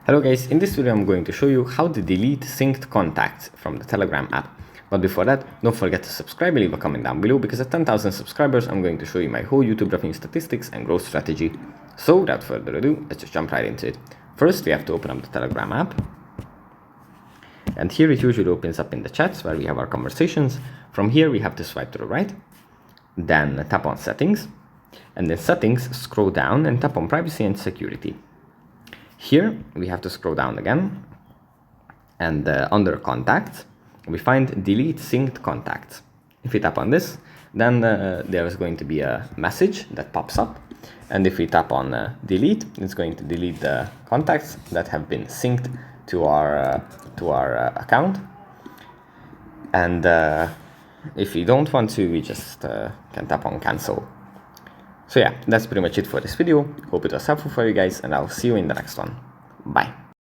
Hello guys, in this video I'm going to show you how to delete synced contacts from the Telegram app. But before that, don't forget to subscribe and leave a comment down below, because at 10,000 subscribers I'm going to show you my whole YouTube revenue statistics and growth strategy. So without further ado, let's just jump right into it. First we have to open up the Telegram app. And here it usually opens up in the chats where we have our conversations. From here we have to swipe to the right, then tap on settings, and then settings, scroll down and tap on privacy and security. Here we have to scroll down again, and under contacts we find delete synced contacts. If we tap on this, then there is going to be a message that pops up, and if we tap on delete, it's going to delete the contacts that have been synced to our account. And if we don't want to, we just can tap on cancel. So yeah, that's pretty much it for this video. Hope it was helpful for you guys, and I'll see you in the next one. Bye.